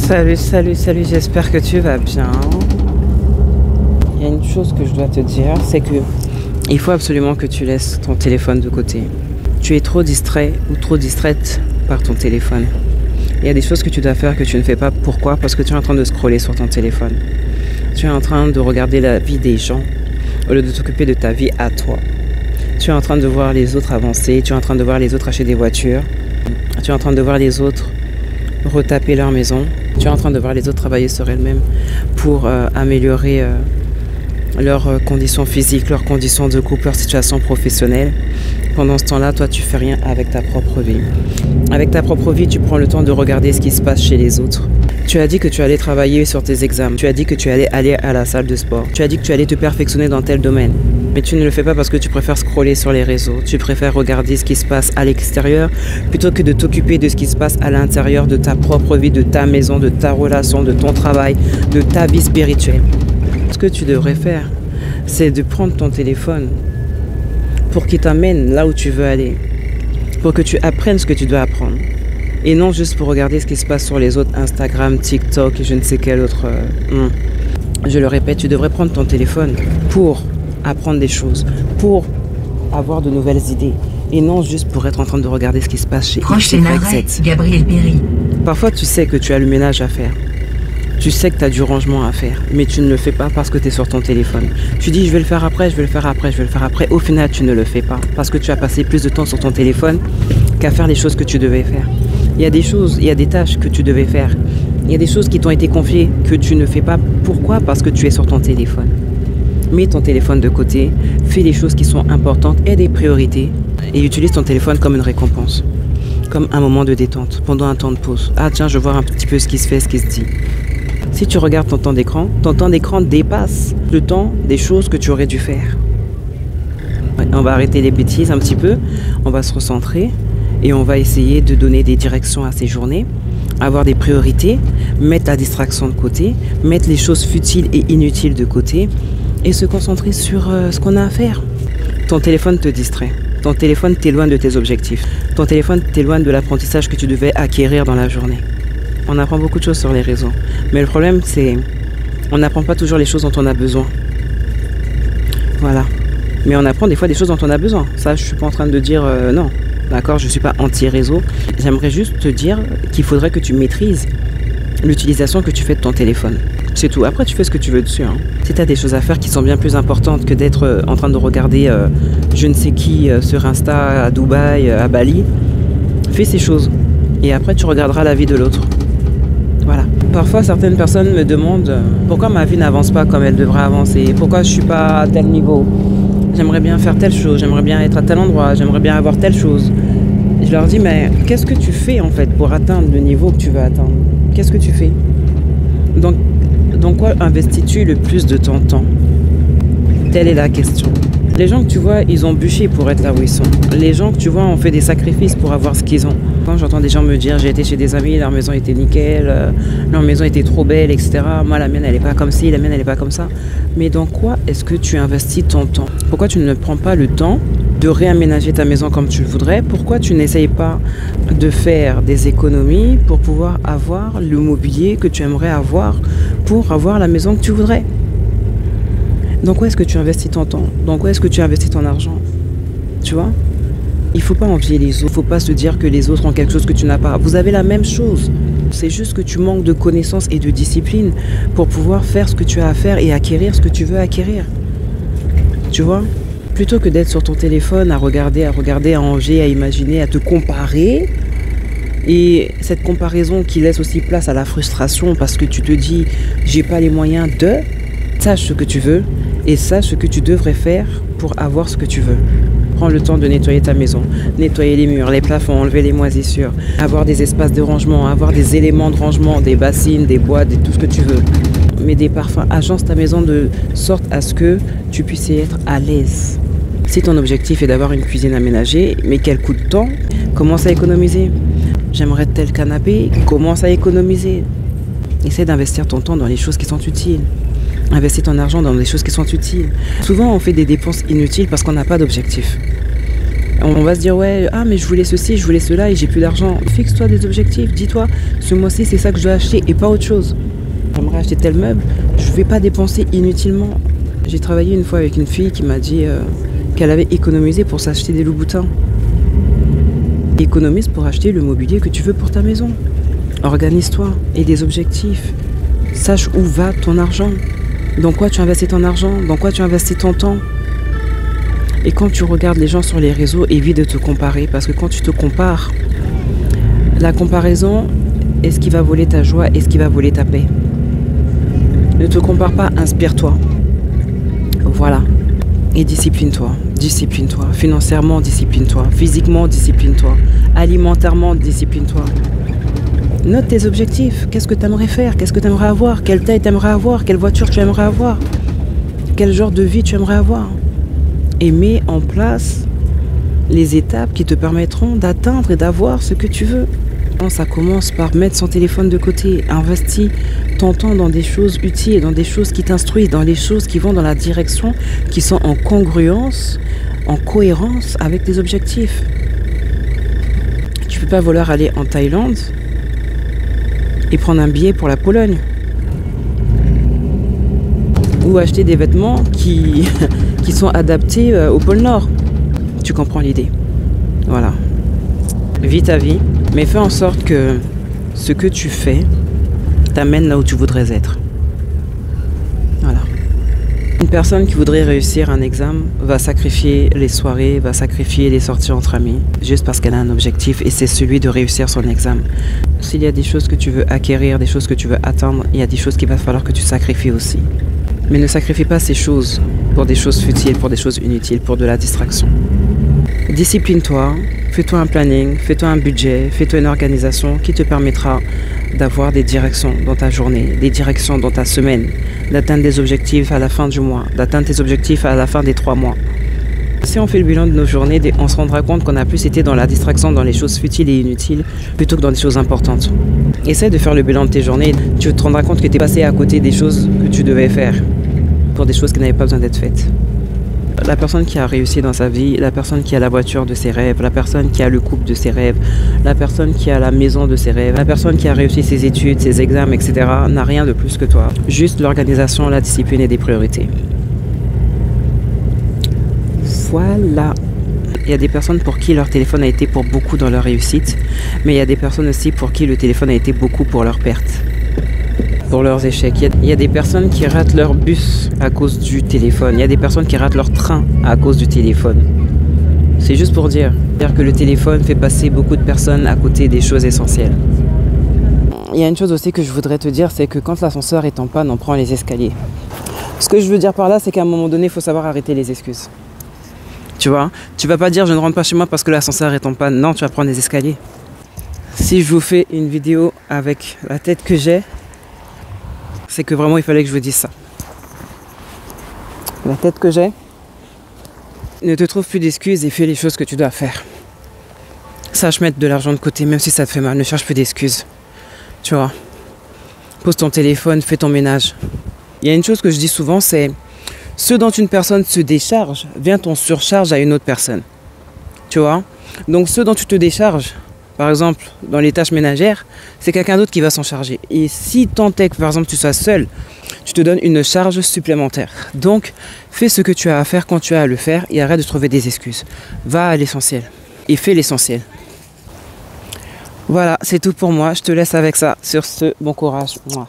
Salut, j'espère que tu vas bien. Il y a une chose que je dois te dire, c'est que il faut absolument que tu laisses ton téléphone de côté. Tu es trop distrait ou trop distraite par ton téléphone. Il y a des choses que tu dois faire que tu ne fais pas. Pourquoi? Parce que tu es en train de scroller sur ton téléphone. Tu es en train de regarder la vie des gens au lieu de t'occuper de ta vie à toi. Tu es en train de voir les autres avancer, tu es en train de voir les autres acheter des voitures, tu es en train de voir les autres retaper leur maison, tu es en train de voir les autres travailler sur elles-mêmes pour améliorer leurs conditions physiques, leurs conditions de couple, leur situation professionnelle. Pendant ce temps-là, toi, tu fais rien avec ta propre vie. Avec ta propre vie, tu prends le temps de regarder ce qui se passe chez les autres. Tu as dit que tu allais travailler sur tes examens. Tu as dit que tu allais aller à la salle de sport. Tu as dit que tu allais te perfectionner dans tel domaine. Mais tu ne le fais pas parce que tu préfères scroller sur les réseaux. Tu préfères regarder ce qui se passe à l'extérieur plutôt que de t'occuper de ce qui se passe à l'intérieur de ta propre vie, de ta maison, de ta relation, de ton travail, de ta vie spirituelle. Ce que tu devrais faire, c'est de prendre ton téléphone pour qu'il t'amène là où tu veux aller, pour que tu apprennes ce que tu dois apprendre. Et non juste pour regarder ce qui se passe sur les autres Instagram, TikTok et je ne sais quel autre... Je le répète, tu devrais prendre ton téléphone pour apprendre des choses, pour avoir de nouvelles idées. Et non juste pour être en train de regarder ce qui se passe chez Prochain arrêt, Gabriel Péry. Parfois tu sais que tu as le ménage à faire. Tu sais que tu as du rangement à faire, mais tu ne le fais pas parce que tu es sur ton téléphone. Tu dis je vais le faire après, je vais le faire après, je vais le faire après. Au final, tu ne le fais pas parce que tu as passé plus de temps sur ton téléphone qu'à faire les choses que tu devais faire. Il y a des choses, il y a des tâches que tu devais faire. Il y a des choses qui t'ont été confiées que tu ne fais pas. Pourquoi? Parce que tu es sur ton téléphone. Mets ton téléphone de côté, fais les choses qui sont importantes et des priorités et utilise ton téléphone comme une récompense, comme un moment de détente, pendant un temps de pause. Ah tiens, je veux voir un petit peu ce qui se fait, ce qui se dit. Si tu regardes ton temps d'écran dépasse le temps des choses que tu aurais dû faire. On va arrêter les bêtises un petit peu, on va se recentrer et on va essayer de donner des directions à ces journées, avoir des priorités, mettre la distraction de côté, mettre les choses futiles et inutiles de côté et se concentrer sur ce qu'on a à faire. Ton téléphone te distrait, ton téléphone t'éloigne de tes objectifs, ton téléphone t'éloigne de l'apprentissage que tu devais acquérir dans la journée. On apprend beaucoup de choses sur les réseaux. Mais le problème, c'est on n'apprend pas toujours les choses dont on a besoin. Voilà. Mais on apprend des fois des choses dont on a besoin. Ça, je ne suis pas en train de dire non. D'accord, je ne suis pas anti-réseau. J'aimerais juste te dire qu'il faudrait que tu maîtrises l'utilisation que tu fais de ton téléphone. C'est tout. Après, tu fais ce que tu veux dessus. Si tu as des choses à faire qui sont bien plus importantes que d'être en train de regarder je ne sais qui sur Insta, à Dubaï, à Bali, fais ces choses. Et après, tu regarderas la vie de l'autre. Voilà. Parfois, certaines personnes me demandent pourquoi ma vie n'avance pas comme elle devrait avancer, pourquoi je ne suis pas à tel niveau. J'aimerais bien faire telle chose, j'aimerais bien être à tel endroit, j'aimerais bien avoir telle chose. Et je leur dis, mais qu'est-ce que tu fais en fait pour atteindre le niveau que tu veux atteindre? Qu'est-ce que tu fais? Dans quoi investis-tu le plus de ton temps? Telle est la question. Les gens que tu vois, ils ont bûché pour être là où ils sont. Les gens que tu vois ont fait des sacrifices pour avoir ce qu'ils ont. Quand j'entends des gens me dire j'ai été chez des amis, leur maison était nickel, leur maison était trop belle, etc. Moi, la mienne, elle n'est pas comme ci, la mienne, elle n'est pas comme ça. Mais dans quoi est-ce que tu investis ton temps? Pourquoi tu ne prends pas le temps de réaménager ta maison comme tu le voudrais? Pourquoi tu n'essayes pas de faire des économies pour pouvoir avoir le mobilier que tu aimerais avoir pour avoir la maison que tu voudrais? Dans quoi est-ce que tu investis ton temps? Dans quoi est-ce que tu investis ton argent? Tu vois? Il ne faut pas envier les autres. Il ne faut pas se dire que les autres ont quelque chose que tu n'as pas. Vous avez la même chose. C'est juste que tu manques de connaissances et de discipline pour pouvoir faire ce que tu as à faire et acquérir ce que tu veux acquérir. Tu vois? Plutôt que d'être sur ton téléphone à regarder, à envier, à imaginer, à te comparer. Et cette comparaison qui laisse aussi place à la frustration parce que tu te dis j'ai pas les moyens de... Sache ce que tu veux et sache ce que tu devrais faire pour avoir ce que tu veux. Prends le temps de nettoyer ta maison, nettoyer les murs, les plafonds, enlever les moisissures, avoir des espaces de rangement, avoir des éléments de rangement, des bassines, des boîtes, tout ce que tu veux. Mets des parfums, agence ta maison de sorte à ce que tu puisses y être à l'aise. Si ton objectif est d'avoir une cuisine aménagée, mais qu'elle coûte tant, commence à économiser. J'aimerais tel canapé, commence à économiser. Essaie d'investir ton temps dans les choses qui sont utiles. Investis ton argent dans des choses qui sont utiles. Souvent, on fait des dépenses inutiles parce qu'on n'a pas d'objectif. On va se dire ouais, ah mais je voulais ceci, je voulais cela et j'ai plus d'argent. Fixe-toi des objectifs, dis-toi, ce mois-ci c'est ça que je dois acheter et pas autre chose. J'aimerais acheter tel meuble, je ne vais pas dépenser inutilement. J'ai travaillé une fois avec une fille qui m'a dit qu'elle avait économisé pour s'acheter des Louboutins. Économise pour acheter le mobilier que tu veux pour ta maison. Organise-toi et des objectifs. Sache où va ton argent. Dans quoi tu investis ton argent, dans quoi tu investis ton temps. Et quand tu regardes les gens sur les réseaux, évite de te comparer. Parce que quand tu te compares, la comparaison est ce qui va voler ta joie et ce qui va voler ta paix. Ne te compare pas, inspire-toi. Voilà. Et discipline-toi. Discipline-toi. Financièrement, discipline-toi. Physiquement, discipline-toi. Alimentairement, discipline-toi. Note tes objectifs. Qu'est-ce que tu aimerais faire? Qu'est-ce que tu aimerais avoir? Quelle taille tu aimerais avoir? Quelle voiture tu aimerais avoir? Quel genre de vie tu aimerais avoir? Et mets en place les étapes qui te permettront d'atteindre et d'avoir ce que tu veux. Ça commence par mettre son téléphone de côté. Investis ton temps dans des choses utiles, dans des choses qui t'instruisent, dans les choses qui vont dans la direction, qui sont en congruence, en cohérence avec tes objectifs. Tu peux pas vouloir aller en Thaïlande et prendre un billet pour la Pologne. Ou acheter des vêtements qui sont adaptés au pôle Nord. Tu comprends l'idée. Voilà. Vis ta vie, mais fais en sorte que ce que tu fais t'amène là où tu voudrais être. Voilà. Une personne qui voudrait réussir un examen va sacrifier les soirées, va sacrifier les sorties entre amis, juste parce qu'elle a un objectif et c'est celui de réussir son examen. S'il y a des choses que tu veux acquérir, des choses que tu veux atteindre, il y a des choses qu'il va falloir que tu sacrifies aussi. Mais ne sacrifie pas ces choses pour des choses futiles, pour des choses inutiles, pour de la distraction. Discipline-toi, fais-toi un planning, fais-toi un budget, fais-toi une organisation qui te permettra d'avoir des directions dans ta journée, des directions dans ta semaine, d'atteindre des objectifs à la fin du mois, d'atteindre tes objectifs à la fin des 3 mois. Si on fait le bilan de nos journées, on se rendra compte qu'on a plus été dans la distraction, dans les choses futiles et inutiles, plutôt que dans des choses importantes. Essaie de faire le bilan de tes journées, tu te rendras compte que tu es passé à côté des choses que tu devais faire, pour des choses qui n'avaient pas besoin d'être faites. La personne qui a réussi dans sa vie, la personne qui a la voiture de ses rêves, la personne qui a le couple de ses rêves, la personne qui a la maison de ses rêves, la personne qui a réussi ses études, ses examens, etc. n'a rien de plus que toi. Juste l'organisation, la discipline et des priorités. Voilà. Il y a des personnes pour qui leur téléphone a été pour beaucoup dans leur réussite, mais il y a des personnes aussi pour qui le téléphone a été beaucoup pour leur perte, pour leurs échecs. Il y a des personnes qui ratent leur bus à cause du téléphone. Il y a des personnes qui ratent leur train à cause du téléphone. C'est juste pour dire que le téléphone fait passer beaucoup de personnes à côté des choses essentielles. Il y a une chose aussi que je voudrais te dire, c'est que quand l'ascenseur est en panne, on prend les escaliers. Ce que je veux dire par là, c'est qu'à un moment donné, il faut savoir arrêter les excuses. Tu vois, tu vas pas dire je ne rentre pas chez moi parce que l'ascenseur est en panne. Non, tu vas prendre les escaliers. Si je vous fais une vidéo avec la tête que j'ai, c'est que vraiment il fallait que je vous dise ça. La tête que j'ai, ne te trouve plus d'excuses et fais les choses que tu dois faire. Sache mettre de l'argent de côté, même si ça te fait mal, ne cherche plus d'excuses. Tu vois, pose ton téléphone, fais ton ménage. Il y a une chose que je dis souvent, c'est ce dont une personne se décharge, vient ton surcharge à une autre personne. Tu vois, donc ce dont tu te décharges, par exemple, dans les tâches ménagères, c'est quelqu'un d'autre qui va s'en charger. Et si tant est que, par exemple, tu sois seul, tu te donnes une charge supplémentaire. Donc, fais ce que tu as à faire quand tu as à le faire et arrête de trouver des excuses. Va à l'essentiel et fais l'essentiel. Voilà, c'est tout pour moi. Je te laisse avec ça. Sur ce, bon courage. Moi.